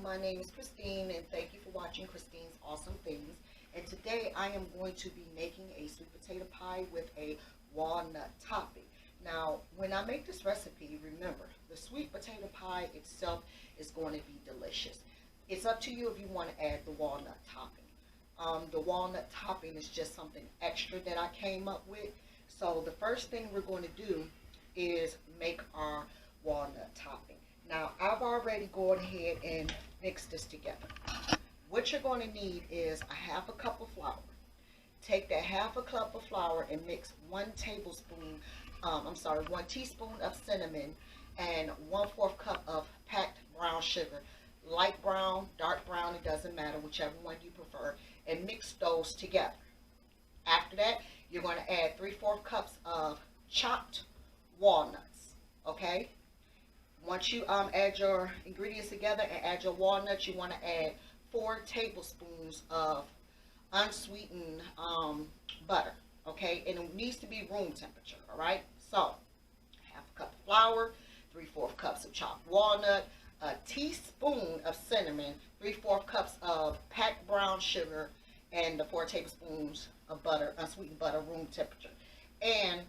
my name is Christine, and thank you for watching Christine's Awesome Things. And today I am going to be making a sweet potato pie with a walnut topping. Now, when I make this recipe, remember, the sweet potato pie itself is going to be delicious. It's up to you if you want to add the walnut topping. The walnut topping is just something extra that I came up with. So the first thing we're going to do is make our walnut topping. Now, I've already gone ahead and mixed this together. What you're going to need is a half a cup of flour. Take that half a cup of flour and mix 1 teaspoon of cinnamon and 1/4 cup of packed brown sugar. Light brown, dark brown, it doesn't matter, whichever one you prefer, and mix those together. After that, you're going to add 3/4 cups of chopped walnuts, okay? Once you add your ingredients together and add your walnuts, you want to add 4 tablespoons of unsweetened butter, okay? And it needs to be room temperature, all right? So, half a cup of flour, 3/4 cups of chopped walnut, a teaspoon of cinnamon, 3/4 cups of packed brown sugar, and the 4 tablespoons of butter, unsweetened butter, room temperature. And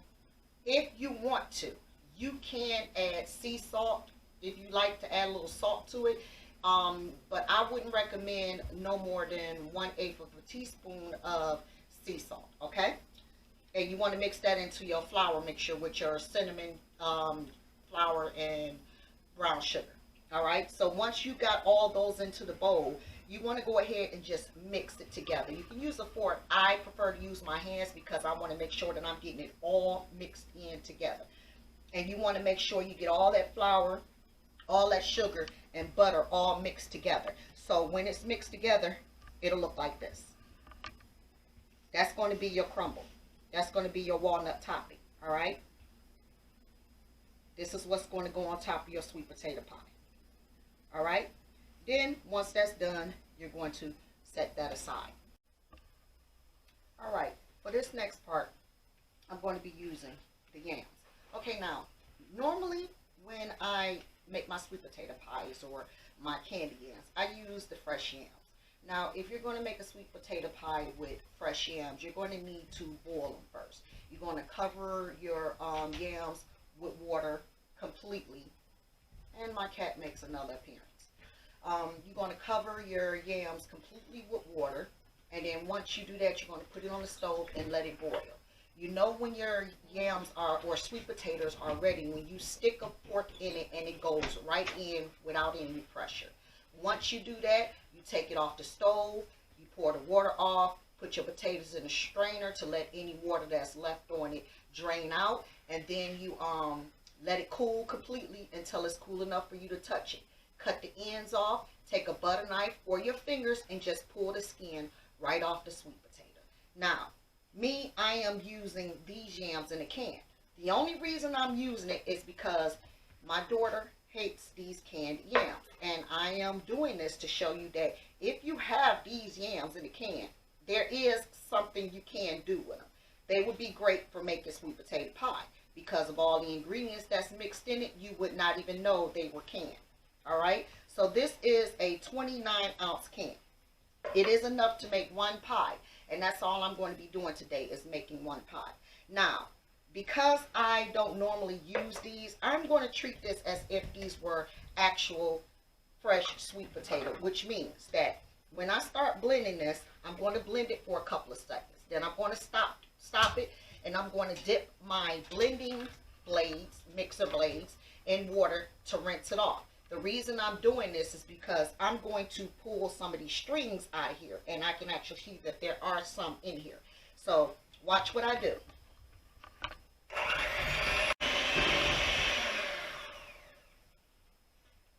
if you want to, you can add sea salt if you like to add a little salt to it. But I wouldn't recommend no more than 1/8 of a teaspoon of sea salt, okay? And you want to mix that into your flour mixture with your cinnamon, flour, and brown sugar. All right, so once you got all those into the bowl, you want to go ahead and just mix it together. You can use a fork. I prefer to use my hands because I want to make sure that I'm getting it all mixed in together. And you want to make sure you get all that flour, all that sugar, and butter all mixed together. So when it's mixed together, it'll look like this. That's going to be your crumble. That's going to be your walnut topping, all right? This is what's going to go on top of your sweet potato pie. All right, then once that's done, you're going to set that aside. All right, for this next part, I'm going to be using the yams. Okay, now, normally when I make my sweet potato pies or my candy yams, I use the fresh yams. Now, if you're going to make a sweet potato pie with fresh yams, you're going to need to boil them first. You're going to cover your yams with water completely. And my cat makes another appearance. You're going to cover your yams completely with water, and then once you do that, you're going to put it on the stove and let it boil. You know when your yams are, or sweet potatoes are ready, when you stick a fork in it and it goes right in without any pressure. Once you do that, you take it off the stove, you pour the water off, put your potatoes in a strainer to let any water that's left on it drain out, and then you let it cool completely until it's cool enough for you to touch it. Cut the ends off, take a butter knife or your fingers and just pull the skin right off the sweet potato. Now, me, I am using these yams in a can. The only reason I'm using it is because my daughter hates these canned yams. And I am doing this to show you that if you have these yams in a can, there is something you can do with them. They would be great for making sweet potato pie. Because of all the ingredients that's mixed in it, you would not even know they were canned. All right, so this is a 29-ounce can. It is enough to make 1 pie, and that's all I'm going to be doing today is making 1 pie. Now, because I don't normally use these, I'm going to treat this as if these were actual fresh sweet potato, which means that when I start blending this, I'm going to blend it for a couple of seconds. Then I'm going to stop it, and I'm going to dip my blending blades, mixer blades, in water to rinse it off. The reason I'm doing this is because I'm going to pull some of these strings out of here, and I can actually see that there are some in here. So watch what I do.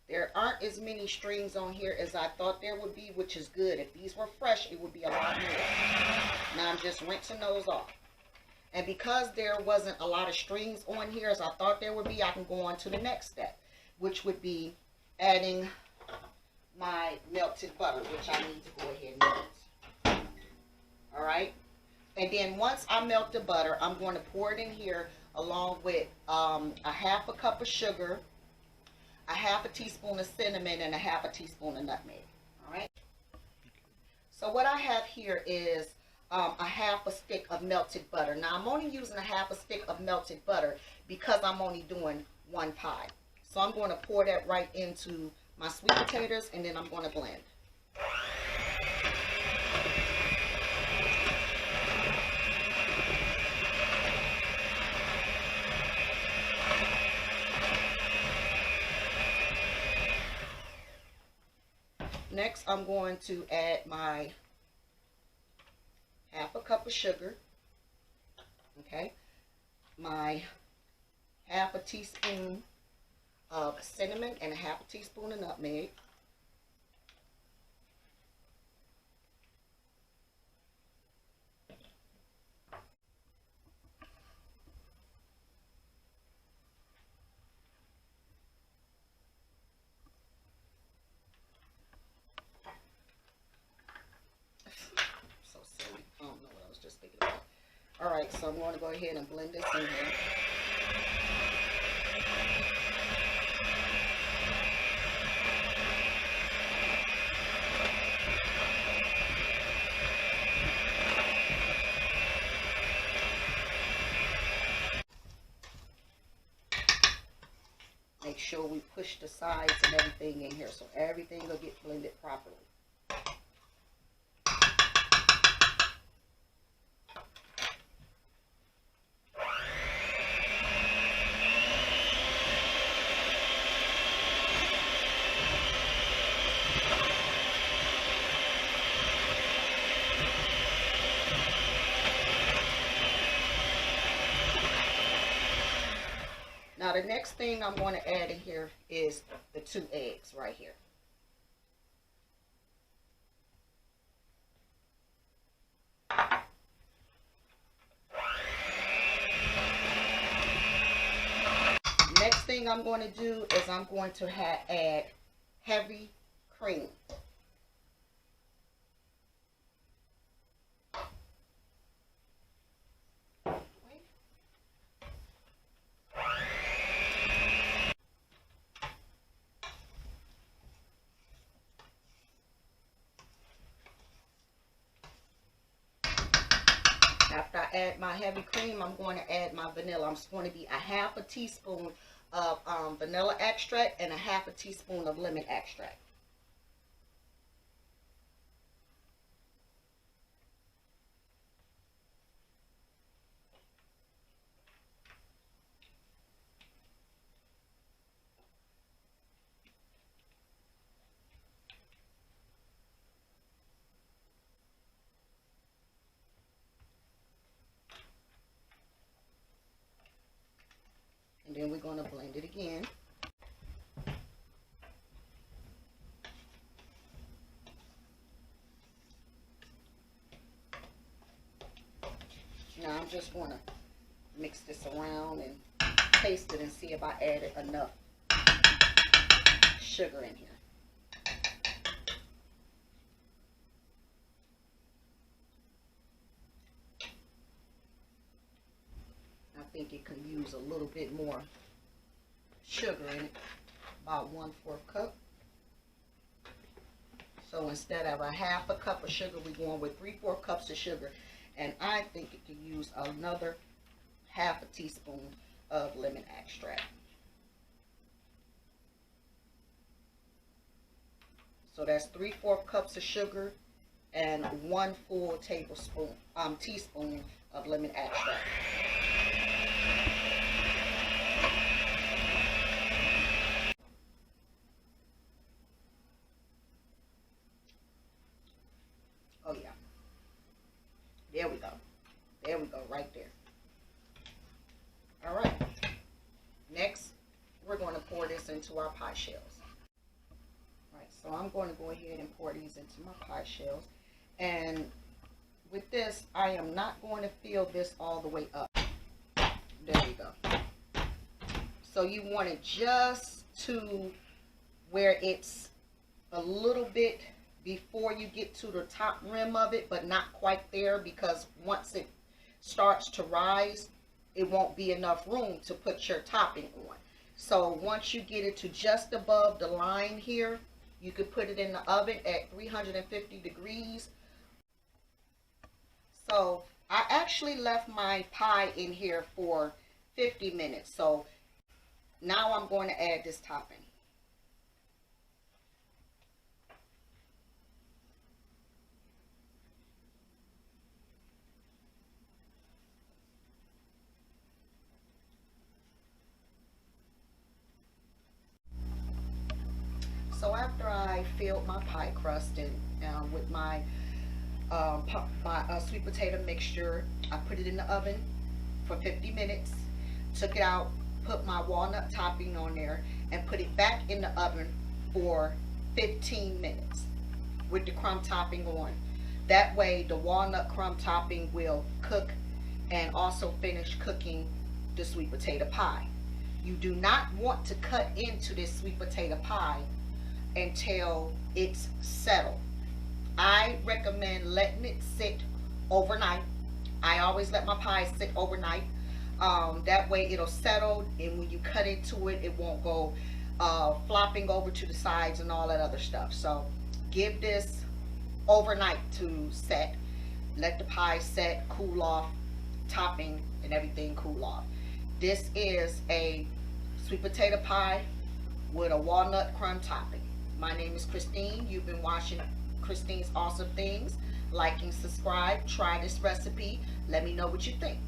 There aren't as many strings on here as I thought there would be, which is good. If these were fresh, it would be a lot more. Now I'm just rinsing those off. And because there wasn't a lot of strings on here as I thought there would be, I can go on to the next step, which would be adding my melted butter, which I need to go ahead and melt. All right. And then once I melt the butter, I'm going to pour it in here along with a half a cup of sugar, a half a teaspoon of cinnamon, and a half a teaspoon of nutmeg. All right. So what I have here is a half a stick of melted butter. Now I'm only using a half a stick of melted butter because I'm only doing one pie. So I'm going to pour that right into my sweet potatoes, and then I'm going to blend. Next, I'm going to add my half a cup of sugar, okay, my half a teaspoon of cinnamon, and a half a teaspoon of nutmeg. So silly. I don't know what I was just thinking about. All right, so I'm going to go ahead and blend this in here. Make sure we push the sides and everything in here so everything will get blended properly. Now the next thing I'm going to add in here is the 2 eggs right here. Next thing I'm going to do is I'm going to add heavy cream. After I add my heavy cream, I'm going to add my vanilla. I'm going to be a half a teaspoon of vanilla extract and a half a teaspoon of lemon extract. And then we're going to blend it again. Now I'm just going to mix this around and taste it and see if I added enough sugar in here. I think it can use a little bit more sugar in it, about 1/4 cup. So instead of a half a cup of sugar, we're going with 3/4 cups of sugar, and I think it could use another half a teaspoon of lemon extract. So that's 3/4 cups of sugar and 1 full teaspoon of lemon extract. Oh yeah. There we go. There we go, right there. All right. Next, we're going to pour this into our pie shells. All right, so I'm going to go ahead and pour these into my pie shells. And with this, I am not going to fill this all the way up. There we go. So you want it just to where it's a little bit before you get to the top rim of it, but not quite there, because once it starts to rise, it won't be enough room to put your topping on. So once you get it to just above the line here, you could put it in the oven at 350 degrees. So I actually left my pie in here for 50 minutes. So now I'm going to add this topping. So after I filled my pie crust in with my sweet potato mixture, I put it in the oven for 50 minutes, took it out, put my walnut topping on there, and put it back in the oven for 15 minutes with the crumb topping on. That way the walnut crumb topping will cook and also finish cooking the sweet potato pie. You do not want to cut into this sweet potato pie until it's settled. I recommend letting it sit overnight. I always let my pie sit overnight. That way it'll settle, and when you cut into it, it won't go flopping over to the sides and all that other stuff. So give this overnight to set. Let the pie set, cool off, topping and everything cool off. This is a sweet potato pie with a walnut crumb topping. My name is Christine. You've been watching Christine's Awesome Things. Like and subscribe. Try this recipe. Let me know what you think.